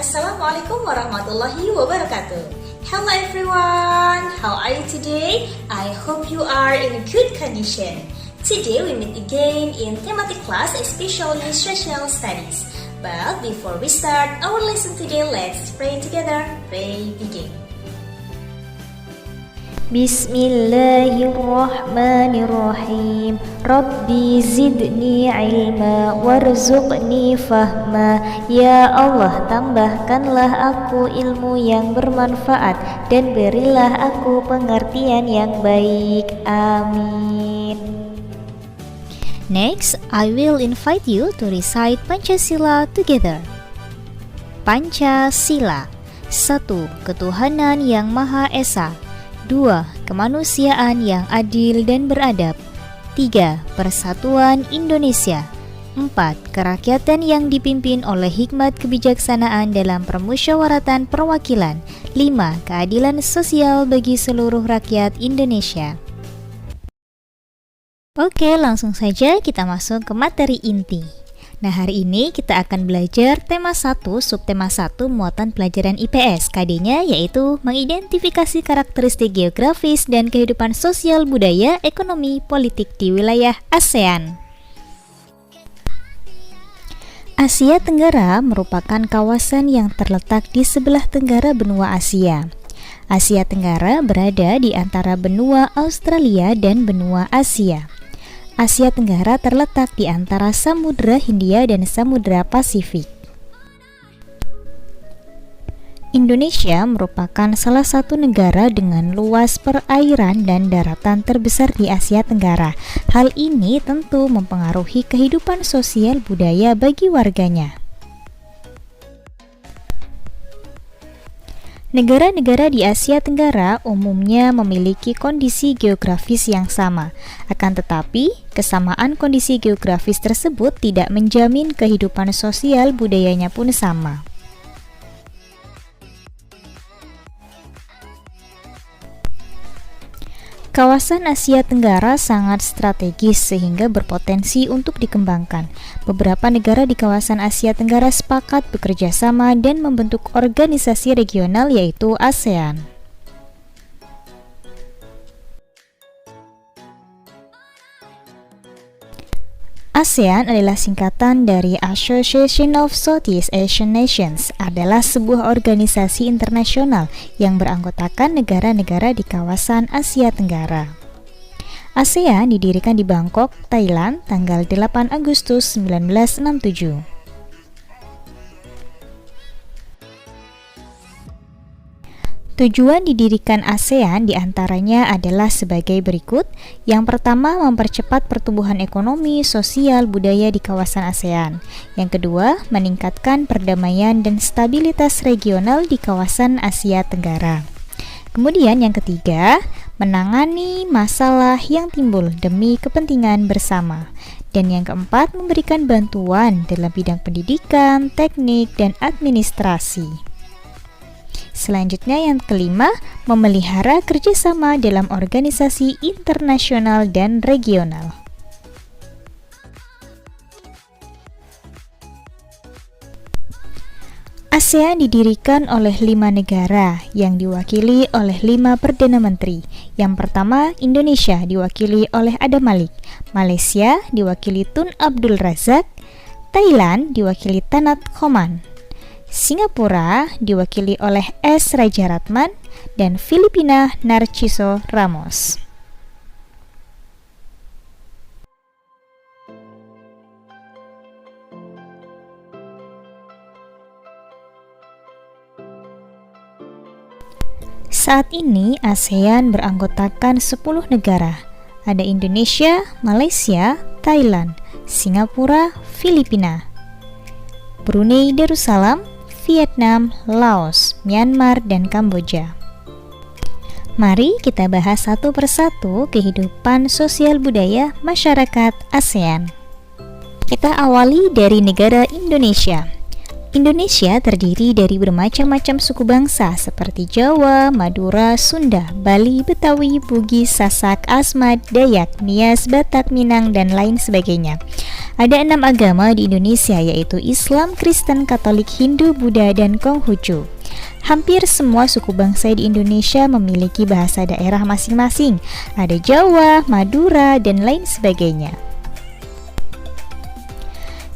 Assalamualaikum warahmatullahi wabarakatuh. Hello everyone, how are you today? I hope you are in a good condition. Today we meet again in thematic class, especially social studies. But before we start our lesson today, let's pray together. Pray begin. Bismillahirrahmanirrahim. Rabbi zidni ilma warzuqni fahma. Ya Allah, tambahkanlah aku ilmu yang bermanfaat dan berilah aku pengertian yang baik. Amin. Next, I will invite you to recite Pancasila together. Pancasila. 1. Ketuhanan yang Maha Esa. 2. Kemanusiaan yang adil dan beradab. 3. Persatuan Indonesia. 4. Kerakyatan yang dipimpin oleh hikmat kebijaksanaan dalam permusyawaratan perwakilan. 5. Keadilan sosial bagi seluruh rakyat Indonesia. Oke, langsung saja kita masuk ke materi inti. Nah, hari ini kita akan belajar tema 1, subtema 1 muatan pelajaran IPS. KD-nya yaitu mengidentifikasi karakteristik geografis dan kehidupan sosial budaya, ekonomi, politik di wilayah ASEAN. Asia Tenggara merupakan kawasan yang terletak di sebelah tenggara benua Asia. Asia Tenggara berada di antara benua Australia dan benua Asia. Asia Tenggara terletak di antara Samudra Hindia dan Samudra Pasifik. Indonesia merupakan salah satu negara dengan luas perairan dan daratan terbesar di Asia Tenggara. Hal ini tentu mempengaruhi kehidupan sosial budaya bagi warganya. Negara-negara di Asia Tenggara umumnya memiliki kondisi geografis yang sama. Akan tetapi, kesamaan kondisi geografis tersebut tidak menjamin kehidupan sosial budayanya pun sama. Kawasan Asia Tenggara sangat strategis sehingga berpotensi untuk dikembangkan. Beberapa negara di kawasan Asia Tenggara sepakat bekerja sama dan membentuk organisasi regional yaitu ASEAN. ASEAN adalah singkatan dari Association of Southeast Asian Nations, adalah sebuah organisasi internasional yang beranggotakan negara-negara di kawasan Asia Tenggara. ASEAN didirikan di Bangkok, Thailand, tanggal 8 Agustus 1967. Tujuan didirikan ASEAN diantaranya adalah sebagai berikut. Yang pertama, mempercepat pertumbuhan ekonomi, sosial, budaya di kawasan ASEAN. Yang kedua, meningkatkan perdamaian dan stabilitas regional di kawasan Asia Tenggara. Kemudian yang ketiga, menangani masalah yang timbul demi kepentingan bersama. Dan yang keempat, memberikan bantuan dalam bidang pendidikan, teknik, dan administrasi. Selanjutnya yang kelima, memelihara kerjasama dalam organisasi internasional dan regional. ASEAN didirikan oleh 5 negara yang diwakili oleh 5 Perdana Menteri. Yang pertama, Indonesia diwakili oleh Adam Malik, Malaysia diwakili Tun Abdul Razak, Thailand diwakili Tanat Khoman, Singapura diwakili oleh S. Rajaratman, dan Filipina Narciso Ramos. Saat ini ASEAN beranggotakan 10 negara. Ada Indonesia, Malaysia, Thailand, Singapura, Filipina, Brunei Darussalam, Vietnam, Laos, Myanmar, dan Kamboja. Mari kita bahas satu persatu kehidupan sosial budaya masyarakat ASEAN. Kita awali dari negara Indonesia. Indonesia terdiri dari bermacam-macam suku bangsa seperti Jawa, Madura, Sunda, Bali, Betawi, Bugis, Sasak, Asmat, Dayak, Nias, Batak, Minang, dan lain sebagainya. Ada 6 agama di Indonesia, yaitu Islam, Kristen, Katolik, Hindu, Buddha, dan Konghucu. Hampir semua suku bangsa di Indonesia memiliki bahasa daerah masing-masing. Ada Jawa, Madura, dan lain sebagainya.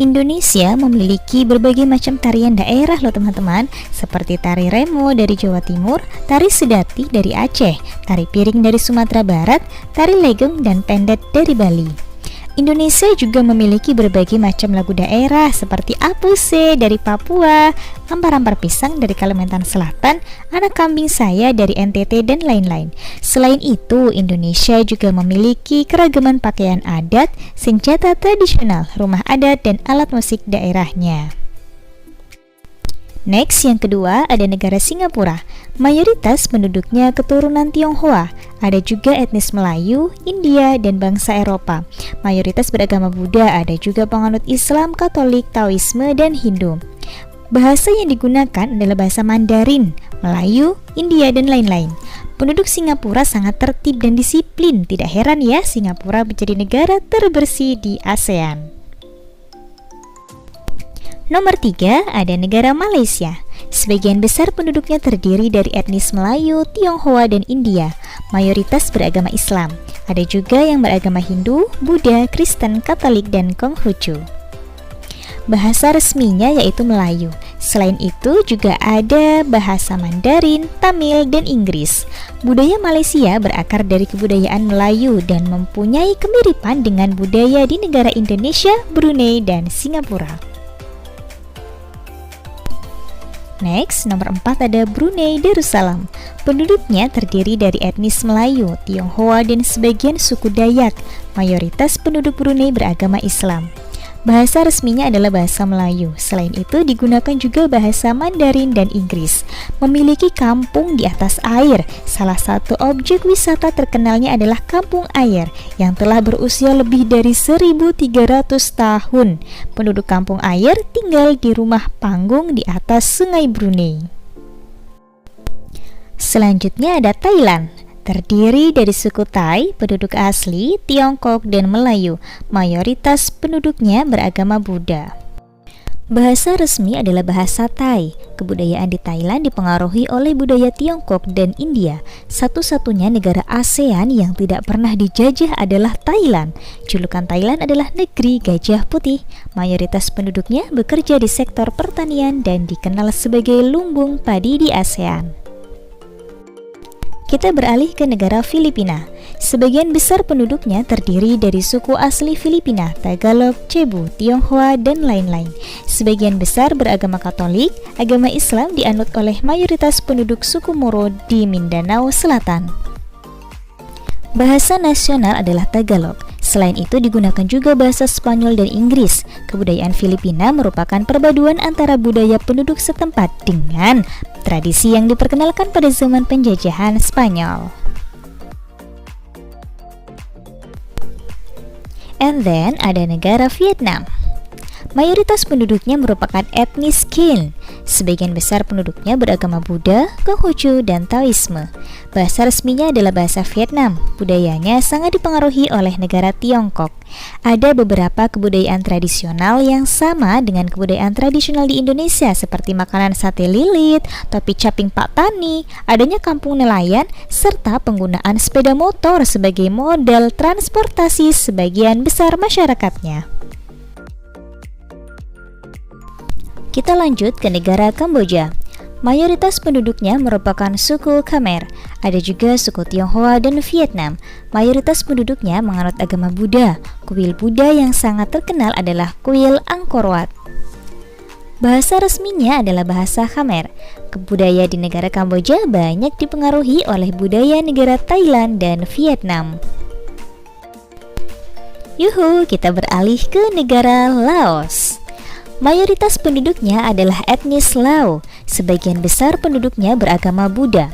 Indonesia memiliki berbagai macam tarian daerah loh teman-teman, seperti tari remo dari Jawa Timur, tari sedati dari Aceh, tari piring dari Sumatera Barat, tari legong dan pendet dari Bali. Indonesia juga memiliki berbagai macam lagu daerah seperti Apuse dari Papua, Ampar-ampar pisang dari Kalimantan Selatan, Anak kambing saya dari NTT, dan lain-lain. Selain itu, Indonesia juga memiliki keragaman pakaian adat, senjata tradisional, rumah adat, dan alat musik daerahnya. Next, yang kedua ada negara Singapura. Mayoritas penduduknya keturunan Tionghoa. Ada juga etnis Melayu, India, dan bangsa Eropa. Mayoritas beragama Buddha, ada juga penganut Islam, Katolik, Taoisme, dan Hindu. Bahasa yang digunakan adalah bahasa Mandarin, Melayu, India, dan lain-lain. Penduduk Singapura sangat tertib dan disiplin. Tidak heran ya, Singapura menjadi negara terbersih di ASEAN. Nomor 3 ada negara Malaysia. Sebagian besar penduduknya terdiri dari etnis Melayu, Tionghoa, dan India. Mayoritas beragama Islam. Ada juga yang beragama Hindu, Buddha, Kristen, Katolik, dan Konghucu. Bahasa resminya yaitu Melayu. Selain itu juga ada bahasa Mandarin, Tamil, dan Inggris. Budaya Malaysia berakar dari kebudayaan Melayu dan mempunyai kemiripan dengan budaya di negara Indonesia, Brunei, dan Singapura. Next, nomor 4 ada Brunei Darussalam. Penduduknya terdiri dari etnis Melayu, Tionghoa, dan sebagian suku Dayak. Mayoritas penduduk Brunei beragama Islam. Bahasa resminya adalah bahasa Melayu. Selain itu digunakan juga bahasa Mandarin dan Inggris. Memiliki kampung di atas air. Salah satu objek wisata terkenalnya adalah Kampung Air yang telah berusia lebih dari 1.300 tahun. Penduduk Kampung Air tinggal di rumah panggung di atas Sungai Brunei. Selanjutnya ada Thailand. Terdiri dari suku Thai, penduduk asli, Tiongkok, dan Melayu. Mayoritas penduduknya beragama Buddha. Bahasa resmi adalah bahasa Thai. Kebudayaan di Thailand dipengaruhi oleh budaya Tiongkok dan India. Satu-satunya negara ASEAN yang tidak pernah dijajah adalah Thailand. Julukan Thailand adalah negeri gajah putih. Mayoritas penduduknya bekerja di sektor pertanian dan dikenal sebagai lumbung padi di ASEAN. Kita beralih ke negara Filipina. Sebagian besar penduduknya terdiri dari suku asli Filipina, Tagalog, Cebu, Tionghoa, dan lain-lain. Sebagian besar beragama Katolik. Agama Islam dianut oleh mayoritas penduduk suku Moro di Mindanao Selatan. Bahasa nasional adalah Tagalog. Selain itu digunakan juga bahasa Spanyol dan Inggris. Kebudayaan Filipina merupakan perpaduan antara budaya penduduk setempat dengan tradisi yang diperkenalkan pada zaman penjajahan Spanyol. And then ada negara Vietnam. Mayoritas penduduknya merupakan etnis Kin. Sebagian besar penduduknya beragama Buddha, Konghucu, dan Taoisme. Bahasa resminya adalah bahasa Vietnam. Budayanya sangat dipengaruhi oleh negara Tiongkok. Ada beberapa kebudayaan tradisional yang sama dengan kebudayaan tradisional di Indonesia, seperti makanan sate lilit, topi caping Pak Tani, adanya kampung nelayan, serta penggunaan sepeda motor sebagai modal transportasi sebagian besar masyarakatnya. Kita lanjut ke negara Kamboja. Mayoritas penduduknya merupakan suku Khmer. Ada juga suku Tionghoa dan Vietnam. Mayoritas penduduknya menganut agama Buddha. Kuil Buddha yang sangat terkenal adalah kuil Angkor Wat. Bahasa resminya adalah bahasa Khmer. Kebudayaan di negara Kamboja banyak dipengaruhi oleh budaya negara Thailand dan Vietnam. Yuhu, kita beralih ke negara Laos. Mayoritas penduduknya adalah etnis Lao. Sebagian besar penduduknya beragama Buddha.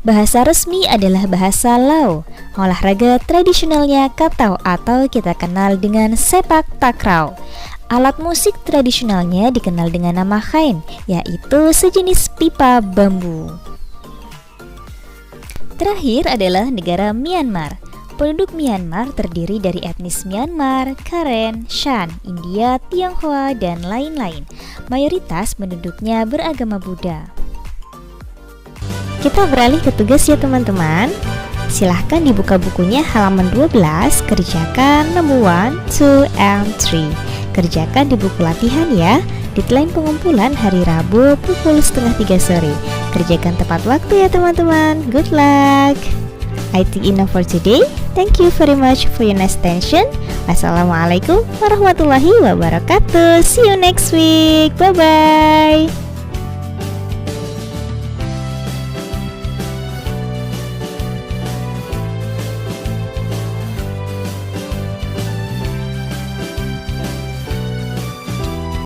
Bahasa resmi adalah bahasa Lao. Olahraga tradisionalnya Katau atau kita kenal dengan sepak takraw. Alat musik tradisionalnya dikenal dengan nama khaen, yaitu sejenis pipa bambu. Terakhir adalah negara Myanmar. Penduduk Myanmar terdiri dari etnis Myanmar, Karen, Shan, India, Tionghoa, dan lain-lain. Mayoritas penduduknya beragama Buddha. Kita beralih ke tugas ya teman-teman. Silahkan dibuka bukunya halaman 12, kerjakan number 1, 2, and 3. Kerjakan di buku latihan ya. Deadline pengumpulan hari Rabu pukul 2:30 sore. Kerjakan tepat waktu ya teman-teman. Good luck. I think enough for today. Thank you very much for your nice attention. Wassalamualaikum warahmatullahi wabarakatuh. See you next week. Bye-bye.